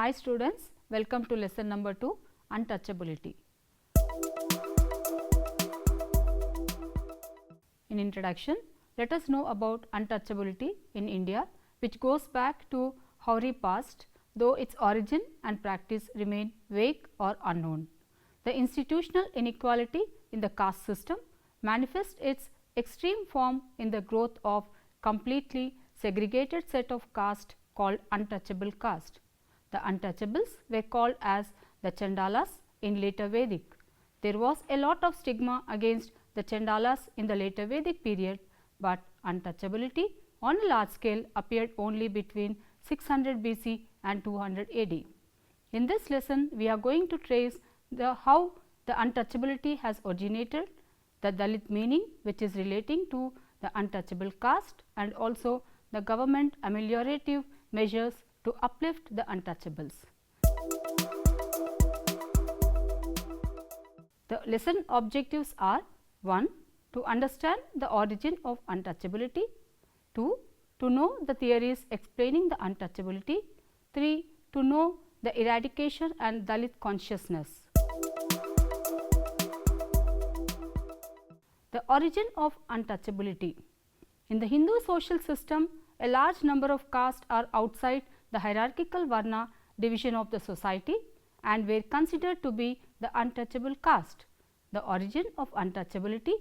Hi students, welcome to lesson number 2, Untouchability. In introduction, let us know about untouchability in India, which goes back to 𝗹𝗶𝗸, though its origin and practice remain vague or unknown. The institutional inequality in the caste system manifests its extreme form in the growth of completely segregated set of caste called untouchable caste. The untouchables were called as the 𝗳𝗧𝗏𝗧 in later Vedic. There was a lot of stigma against the 𝗳𝗧𝗏𝗧 in the later Vedic period, but untouchability on a large scale appeared only between 600 BC and 200 AD. In this lesson, we are going to trace how the untouchability has originated, the Dalit meaning which is relating to the untouchable caste, and also the government ameliorative measures to uplift the untouchables. The lesson objectives are: 1. To understand the origin of untouchability, 2. To know the theories explaining the untouchability, 3. To know the eradication and Dalit consciousness. The origin of untouchability. In the Hindu social system, a large number of castes are outside the hierarchical Varna division of the society and were considered to be the untouchable caste. The origin of untouchability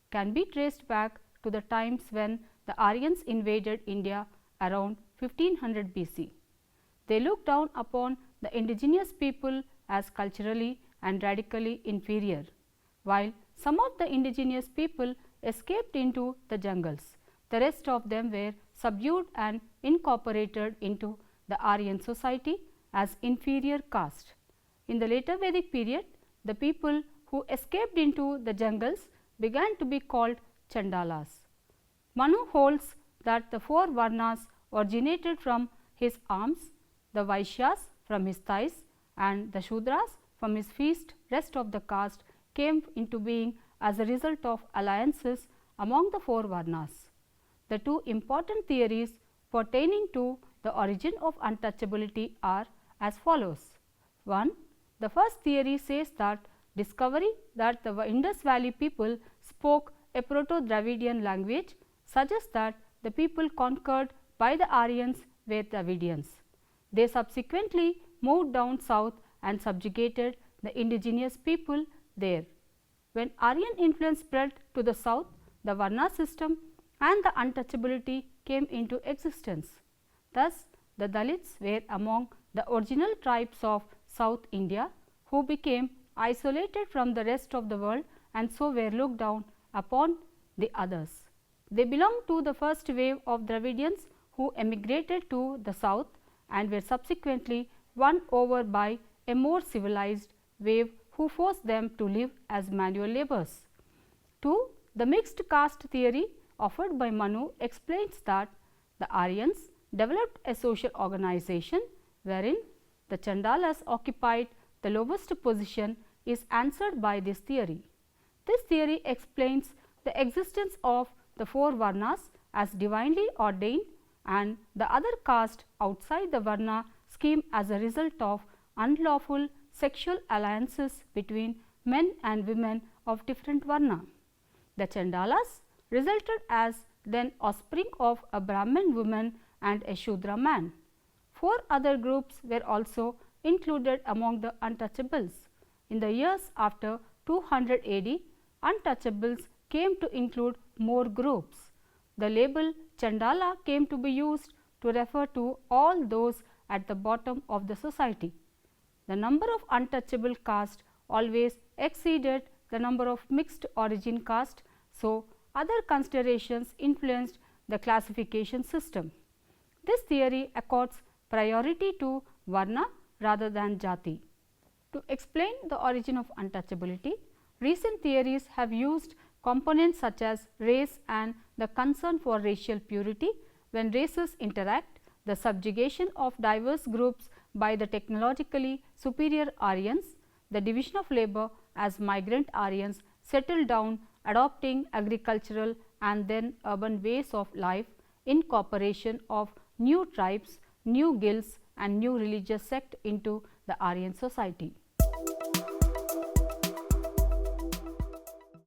can be traced back to the times when the Aryans invaded India around 1500 BC. They looked down upon the indigenous people as culturally and radically inferior, while some of the indigenous people escaped into the jungles. The rest of them were subdued and incorporated into the Aryan society as inferior caste. In the later Vedic period, the people who escaped into the jungles began to be called 𝗳𝗧𝗏𝗧s. Manu holds that the 4 Varnas originated from his arms, the Vaishyas from his thighs, and the Shudras from his feet. Rest of the caste came into being as a result of alliances among the 4 Varnas. The 2 important theories pertaining to the origin of untouchability are as follows. 1. The first theory says that discovery that the Indus Valley people spoke a Proto-Dravidian language suggests that the people conquered by the Aryans were Dravidians. They subsequently moved down south and subjugated the indigenous people there. When Aryan influence spread to the south, the Varna system and the untouchability came into existence. Thus, the Dalits were among the original tribes of South India who became isolated from the rest of the world and so were looked down upon the others. They belonged to the first wave of Dravidians who emigrated to the south and were subsequently won over by a more civilized wave who forced them to live as manual laborers. 2. The mixed caste theory offered by Manu explains that the Aryans developed a social organization wherein the 𝗳𝗧𝗏𝗧s occupied the lowest position is answered by this theory. This theory explains the existence of the 4 Varnas as divinely ordained and the other caste outside the Varna scheme as a result of unlawful sexual alliances between men and women of different Varna. The 𝗳𝗧𝗏𝗧s resulted as then offspring of a Brahmin woman and a Shudra man. 4 other groups were also included among the untouchables. In the years after 200 AD, untouchables came to include more groups. The label Chandala came to be used to refer to all those at the bottom of the society. The number of untouchable caste always exceeded the number of mixed origin caste, so other considerations influenced the classification system. This theory accords priority to Varna rather than Jati. To explain the origin of untouchability, recent theories have used components such as race and the concern for racial purity. When races interact, the subjugation of diverse groups by the technologically superior Aryans, the division of labor as migrant Aryans settled down adopting agricultural and then urban ways of life, incorporation of new tribes, new guilds and new religious sect into the Aryan society.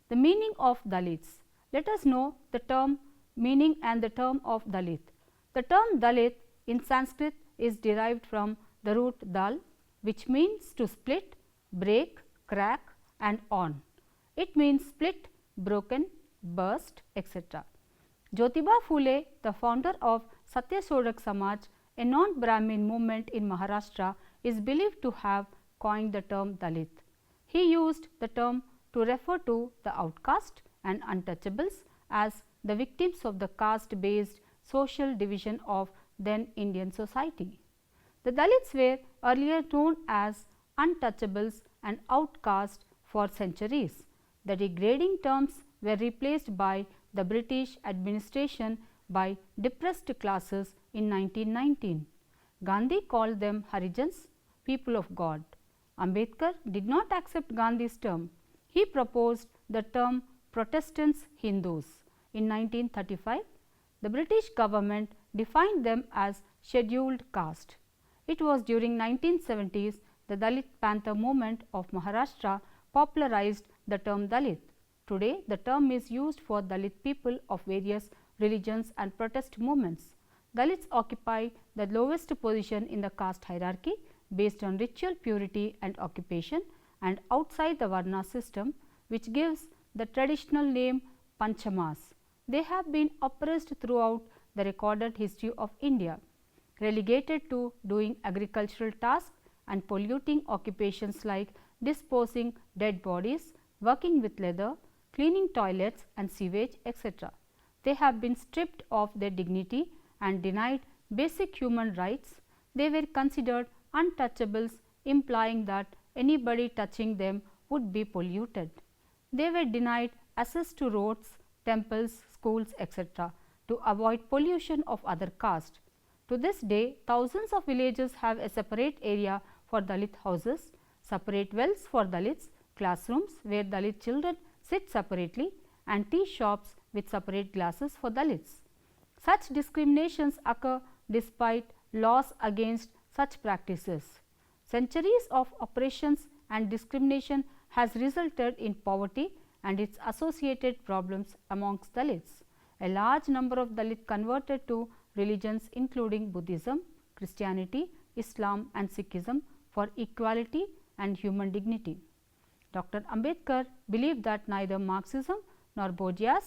The meaning of Dalits. Let us know the term meaning and the term of Dalit. The term Dalit in Sanskrit is derived from the root dal, which means to split, break, crack and on. It means split, broken, burst, etc. 𝗳𝗏 Phule, the founder of 𝗧𝗦𝗔𝗧 𝗚𝗏, a non-Brahmin movement in Maharashtra, is believed to have coined the term Dalit. He used the term to refer to the outcast and untouchables as the victims of the caste-based social division of then Indian society. The Dalits were earlier known as untouchables and outcasts for centuries. The degrading terms were replaced by the British administration by depressed classes in 1919. Gandhi called them Harijans, people of God. Ambedkar did not accept Gandhi's term. He proposed the term Protestants Hindus. In 1935, the British government defined them as scheduled caste. It was during 1970s the Dalit Panther movement of Maharashtra popularized the term Dalit. Today, the term is used for Dalit people of various religions and protest movements. Dalits occupy the lowest position in the caste hierarchy based on ritual purity and occupation and outside the Varna system, which gives the traditional name Panchamas. They have been oppressed throughout the recorded history of India, relegated to doing agricultural tasks and polluting occupations like disposing dead bodies, working with leather, cleaning toilets and sewage, etc. They have been stripped of their dignity and denied basic human rights. They were considered untouchables, implying that anybody touching them would be polluted. They were denied access to roads, temples, schools, etc. to avoid pollution of other caste. To this day, thousands of villages have a separate area for Dalit houses, separate wells for Dalits, classrooms where Dalit children sit separately and tea shops with separate glasses for Dalits. Such discriminations occur despite laws against such practices. Centuries of oppressions and discrimination has resulted in poverty and its associated problems amongst Dalits. A large number of Dalit converted to religions including Buddhism, Christianity, Islam and Sikhism for equality and human dignity. Dr. Ambedkar believed that neither Marxism nor bourgeois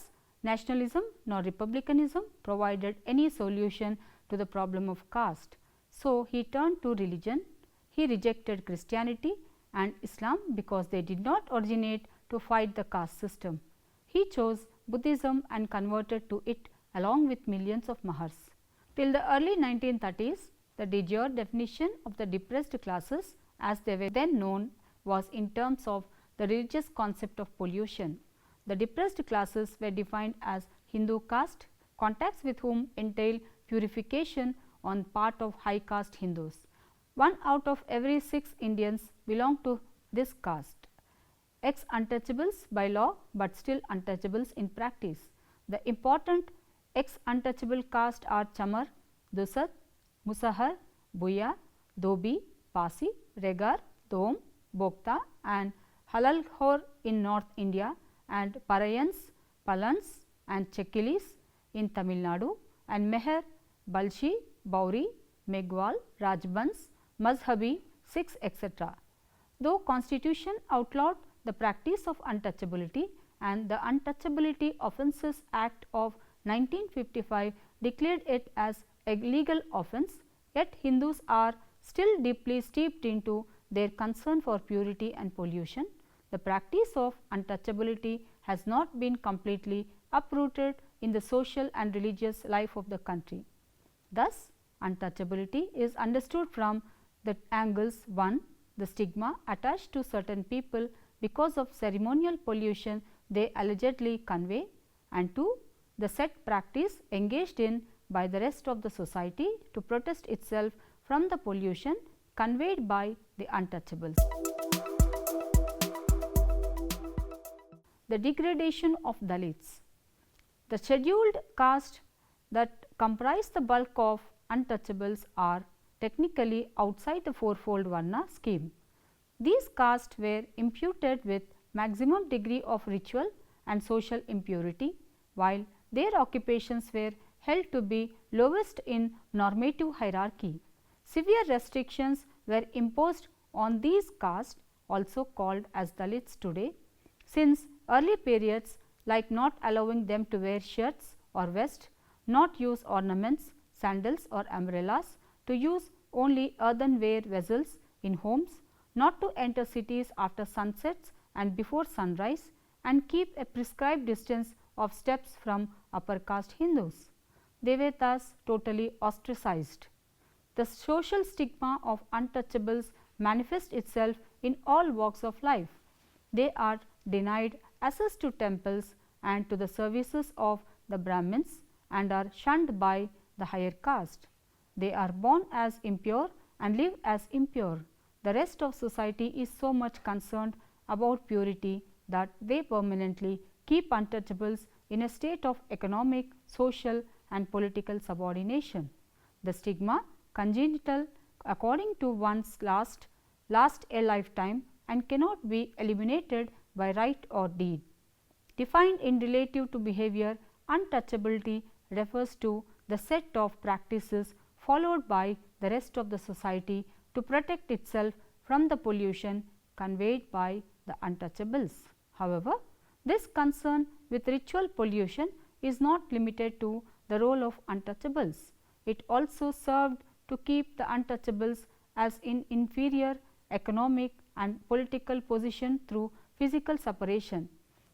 nationalism nor republicanism provided any solution to the problem of caste. So, he turned to religion. He rejected Christianity and Islam because they did not originate to fight the caste system. He chose Buddhism and converted to it along with millions of Mahars. Till the early 1930s, the de jure definition of the depressed classes as they were then known was in terms of the religious concept of pollution. The depressed classes were defined as Hindu caste, contacts with whom entail purification on part of high caste Hindus. 1 out of every 6 Indians belong to this caste, ex-untouchables by law, but still untouchables in practice. The important ex-untouchable caste are Chamar, Dusat, Musahar, Buya, Dhobi, Pasi, Regar, Dom, Bokta and Halalhor in North India and Parayans, Palans and Chekilis in Tamil Nadu and Meher, Balshi, Bauri, Megwal, Rajbans, Mazhabi, Sikhs, etc. Though Constitution outlawed the practice of untouchability and the Untouchability Offences Act of 1955 declared it as a legal offence, yet Hindus are still deeply steeped into their concern for purity and pollution. The practice of untouchability has not been completely uprooted in the social and religious life of the country. Thus, untouchability is understood from the angles: 1. The stigma attached to certain people because of ceremonial pollution they allegedly convey, and 2. The set practice engaged in by the rest of the society to protest itself from the pollution conveyed by the untouchables. The degradation of Dalits. The scheduled caste that comprise the bulk of untouchables are technically outside the fourfold Varna scheme. These castes were imputed with maximum degree of ritual and social impurity, while their occupations were held to be lowest in normative hierarchy. Severe restrictions were imposed on these castes, also called as Dalits today, since early periods, like not allowing them to wear shirts or vest, not use ornaments, sandals or umbrellas, to use only earthenware vessels in homes, not to enter cities after sunsets and before sunrise, and keep a prescribed distance of steps from upper caste Hindus. They were thus totally ostracized. The social stigma of untouchables manifests itself in all walks of life. They are denied access to temples and to the services of the Brahmins and are shunned by the higher caste. They are born as impure and live as impure. The rest of society is so much concerned about purity that they permanently keep untouchables in a state of economic, social and political subordination. The stigma, congenital according to one's lasts a lifetime and cannot be eliminated by right or deed. Defined in relative to behavior, untouchability refers to the set of practices followed by the rest of the society to protect itself from the pollution conveyed by the untouchables. However, this concern with ritual pollution is not limited to the role of untouchables. It also served to keep the untouchables as in inferior economic and political position through physical separation.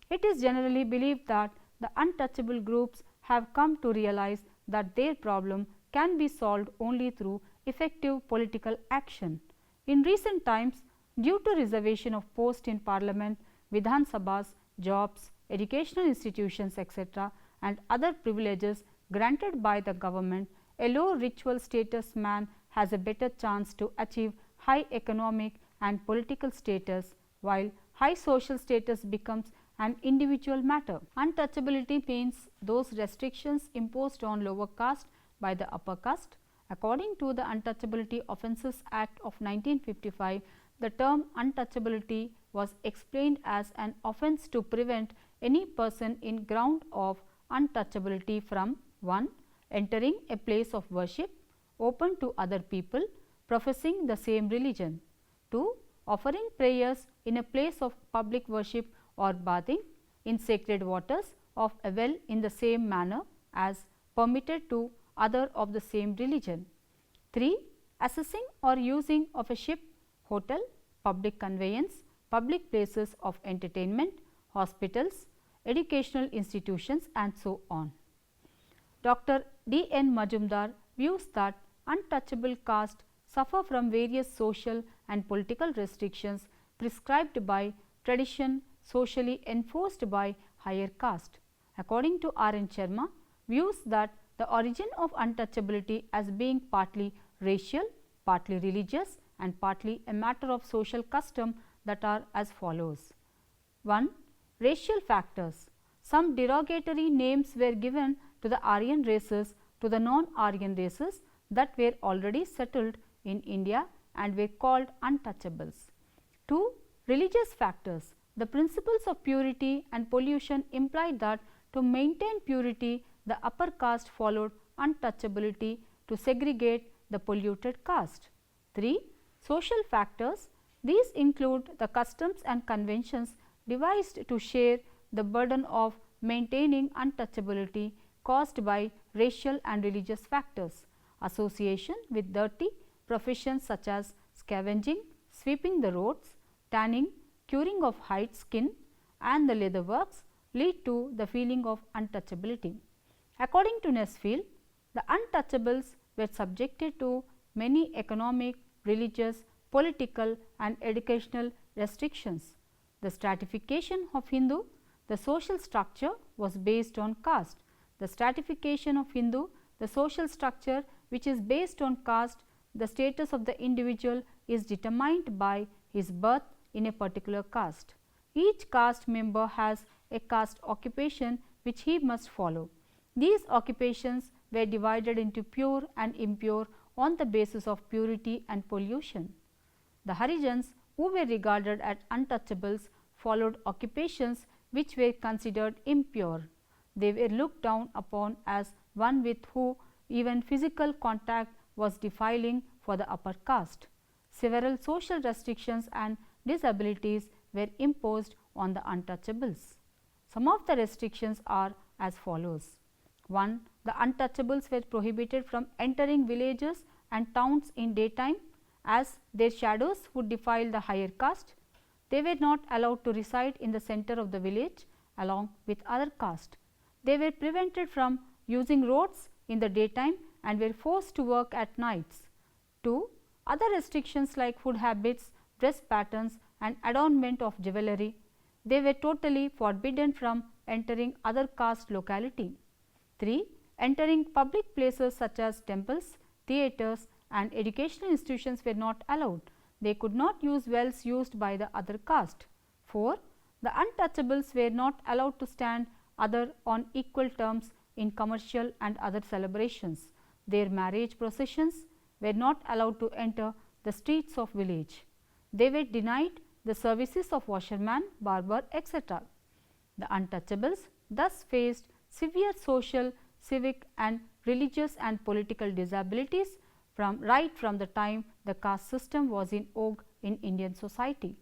It is generally believed that the untouchable groups have come to realize that their problem can be solved only through effective political action. In recent times, due to reservation of post in parliament, Vidhan Sabhas, jobs, educational institutions, etc., and other privileges granted by the government, a low ritual status man has a better chance to achieve high economic and political status, while high social status becomes an individual matter. Untouchability means those restrictions imposed on lower caste by the upper caste. According to the Untouchability Offences Act of 1955, the term untouchability was explained as an offence to prevent any person in ground of untouchability from 1. Entering a place of worship open to other people professing the same religion, 2. Offering prayers in a place of public worship or bathing in sacred waters of a well in the same manner as permitted to other of the same religion, 3. Accessing or using of a ship, hotel, public conveyance, public places of entertainment, hospitals, educational institutions and so on. Dr. D.N. Majumdar views that untouchable caste suffer from various social and political restrictions prescribed by tradition, socially enforced by higher caste. According to R. N. Sharma, views that the origin of untouchability as being partly racial, partly religious and partly a matter of social custom that are as follows. 1. Racial factors. Some derogatory names were given to the Aryan races to the non-Aryan races that were already settled in India and were called untouchables. 2. Religious factors. The principles of purity and pollution implied that to maintain purity, the upper caste followed untouchability to segregate the polluted caste. 3. Social factors. These include the customs and conventions devised to share the burden of maintaining untouchability caused by racial and religious factors, association with dirty professions such as scavenging, sweeping the roads, tanning, curing of hide, skin and the leather works lead to the feeling of untouchability. According to Nesfield, the untouchables were subjected to many economic, religious, political and educational restrictions. The stratification of Hindu, the social structure was based on caste. The stratification of Hindu, the social structure which is based on caste, the status of the individual is determined by his birth in a particular caste. Each caste member has a caste occupation which he must follow. These occupations were divided into pure and impure on the basis of purity and pollution. The Harijans, who were regarded as untouchables, followed occupations which were considered impure. They were looked down upon as one with whom even physical contact was defiling for the upper caste. Several social restrictions and disabilities were imposed on the untouchables. Some of the restrictions are as follows. 1. The untouchables were prohibited from entering villages and towns in daytime, as their shadows would defile the higher caste. They were not allowed to reside in the center of the village along with other caste. They were prevented from using roads in the daytime and were forced to work at nights. 2. Other restrictions like food habits, dress patterns and adornment of jewelry. They were totally forbidden from entering other caste locality. 3. Entering public places such as temples, theatres and educational institutions were not allowed. They could not use wells used by the other caste. 4. The untouchables were not allowed to stand other on equal terms in commercial and other celebrations. Their marriage processions were not allowed to enter the streets of village. They were denied the services of washerman, barber, etc. The untouchables thus faced severe social, civic and religious and political disabilities right from the time the caste system was in vogue in Indian society.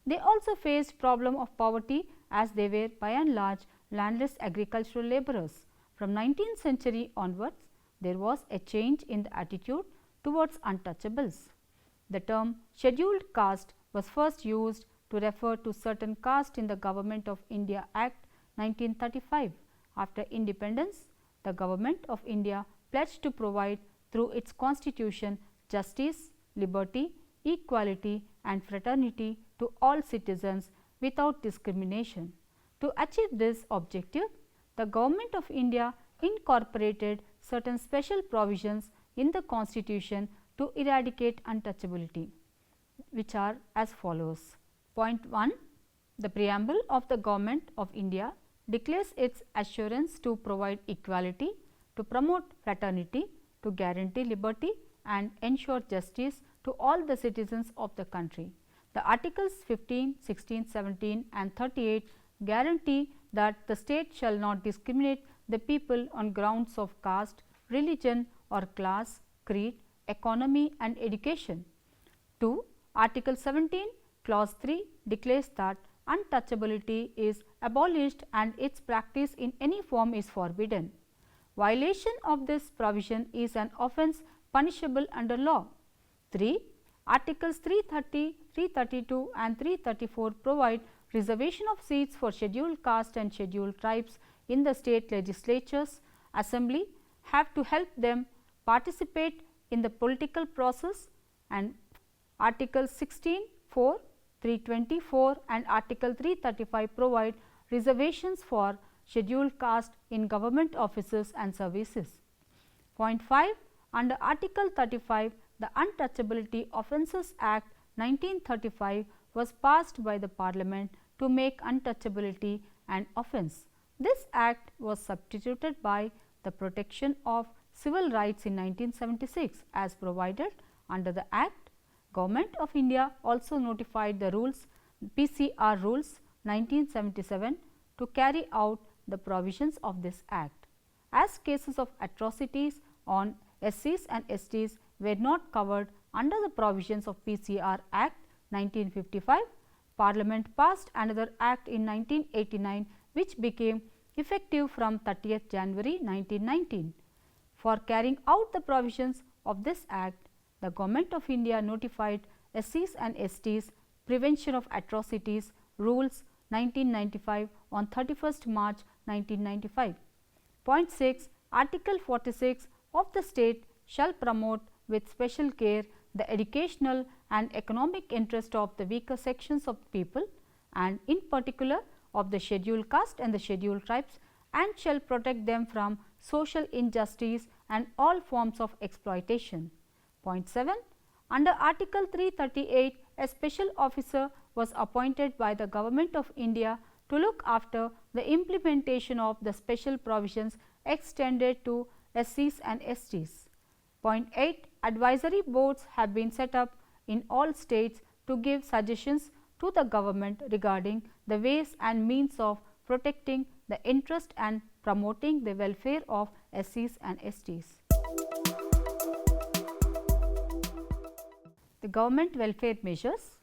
They also faced problem of poverty, as they were by and large landless agricultural labourers. From 19th century onwards, there was a change in the attitude towards untouchables. The term scheduled caste was first used to refer to certain caste in the Government of India Act 1935. After independence, the Government of India pledged to provide through its constitution justice, liberty, equality and fraternity to all citizens without discrimination. To achieve this objective, the Government of India incorporated certain special provisions in the constitution to eradicate untouchability, which are as follows. Point 1. The preamble of the Government of India declares its assurance to provide equality, to promote fraternity, to guarantee liberty and ensure justice to all the citizens of the country. The articles 15, 16, 17 and 38 guarantee that the state shall not discriminate the people on grounds of caste, religion or class, creed, economy and education. 2. Article 17 clause 3 declares that untouchability is abolished and its practice in any form is forbidden. Violation of this provision is an offence punishable under law. 3. Articles 330, 332 and 334 provide reservation of seats for scheduled caste and scheduled tribes in the state legislatures. Assembly have to help them participate in the political process, and Article 16, 4, 324 and Article 335 provide reservations for scheduled caste in government offices and services. Point 5. Under Article 35, the Untouchability Offences Act 1935 was passed by the Parliament to make untouchability an offence. This act was substituted by the Protection of Civil Rights in 1976 as provided under the Act. Government of India also notified the rules PCR rules 1977 to carry out the provisions of this act. As cases of atrocities on SCs and STs were not covered under the provisions of PCR Act 1955, Parliament passed another act in 1989 which became effective from 30th January 1919. For carrying out the provisions of this act, the Government of India notified SCs and STs Prevention of Atrocities Rules 1995 on 31st March 1995. Point 6. Article 46 of the state shall promote with special care the educational and economic interest of the weaker sections of people, and in particular of the scheduled caste and the scheduled tribes, and shall protect them from social injustice and all forms of exploitation. Point 7. Under Article 338, a special officer was appointed by the Government of India to look after the implementation of the special provisions extended to SCs and STs. Point 8. advisory boards have been set up in all states to give suggestions to the government regarding the ways and means of protecting the interest and promoting the welfare of SCs and STs. The government welfare measures.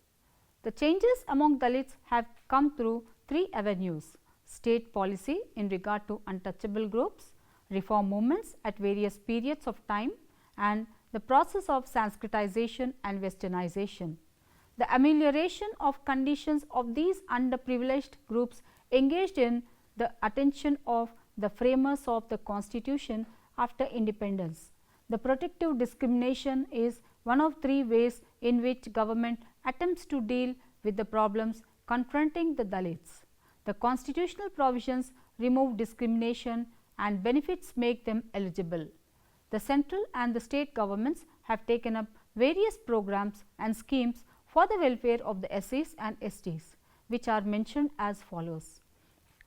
The changes among Dalits have come through three avenues: state policy in regard to untouchable groups, reform movements at various periods of time, and the process of Sanskritization and Westernization. The amelioration of conditions of these underprivileged groups engaged in the attention of the framers of the Constitution after independence. The protective discrimination is one of three ways in which government attempts to deal with the problems confronting the Dalits. The constitutional provisions remove discrimination and benefits make them eligible. The central and the state governments have taken up various programs and schemes for the welfare of the SCs and STs, which are mentioned as follows.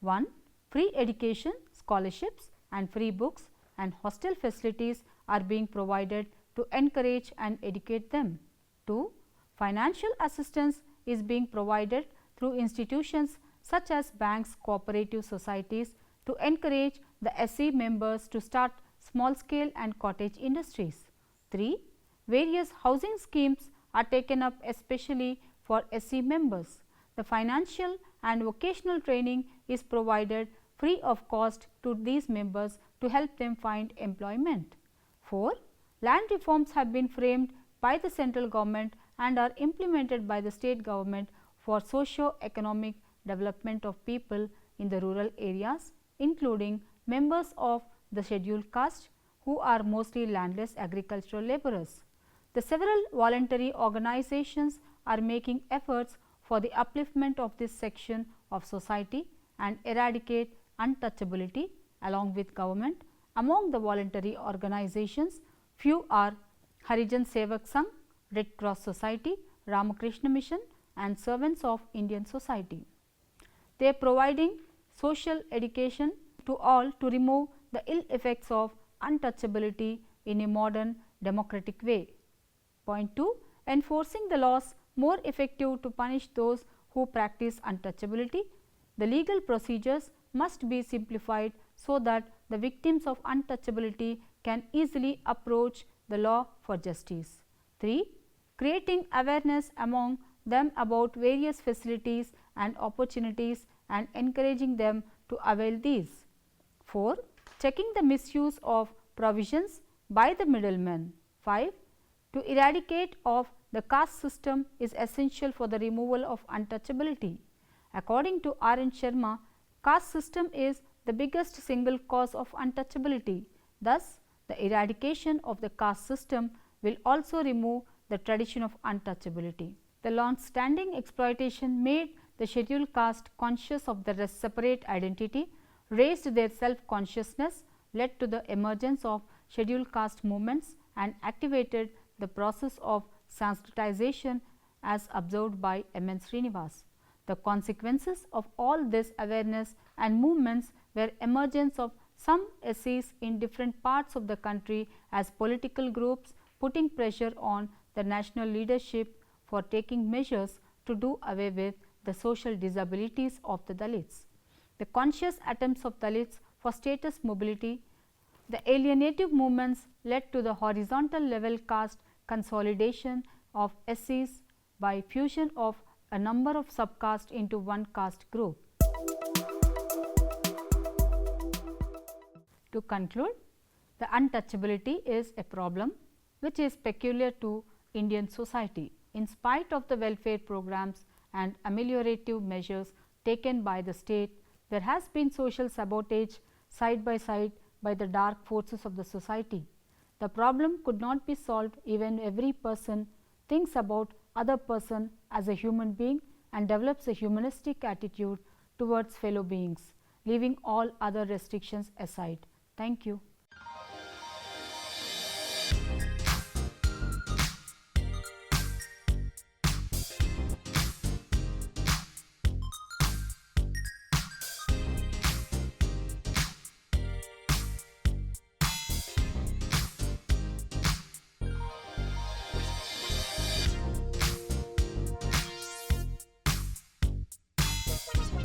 1. Free education, scholarships and free books and hostel facilities are being provided to encourage and educate them. 2. Financial assistance is being provided through institutions such as banks, cooperative societies to encourage the SC members to start small scale and cottage industries. 3. Various housing schemes are taken up especially for SC members. The financial and vocational training is provided free of cost to these members to help them find employment. 4. Land reforms have been framed by the central government and are implemented by the state government for socio-economic development of people in the rural areas, including members of the scheduled caste who are mostly landless agricultural laborers. The several voluntary organizations are making efforts for the upliftment of this section of society and eradicate untouchability along with government. Among the voluntary organizations, few are Harijan Sevak Sangh, Red Cross Society, Ramakrishna Mission and Servants of Indian Society. They are providing social education to all to remove the ill effects of untouchability in a modern democratic way. Point 2. Enforcing the laws more effective to punish those who practice untouchability. The legal procedures must be simplified so that the victims of untouchability can easily approach the law for justice. 3. Creating awareness among them about various facilities and opportunities and encouraging them to avail these. 4. Checking the misuse of provisions by the middlemen. 5. To eradicate of the caste system is essential for the removal of untouchability. According to R.N. Sharma, caste system is the biggest single cause of untouchability. Thus, the eradication of the caste system will also remove the tradition of untouchability. The long-standing exploitation made the scheduled caste conscious of their separate identity, raised their self-consciousness, led to the emergence of scheduled caste movements and activated the process of Sanskritization as observed by M.N. Srinivas. The consequences of all this awareness and movements were emergence of some SCs in different parts of the country as political groups putting pressure on the national leadership for taking measures to do away with the social disabilities of the Dalits. The conscious attempts of Dalits for status mobility, the alienative movements led to the horizontal level caste consolidation of SCs by fusion of a number of subcastes into one caste group. To conclude, the untouchability is a problem which is peculiar to Indian society. In spite of the welfare programs and ameliorative measures taken by the state, there has been social sabotage side by side by the dark forces of the society. The problem could not be solved even every person thinks about other person as a human being and develops a humanistic attitude towards fellow beings, leaving all other restrictions aside. Thank you. you.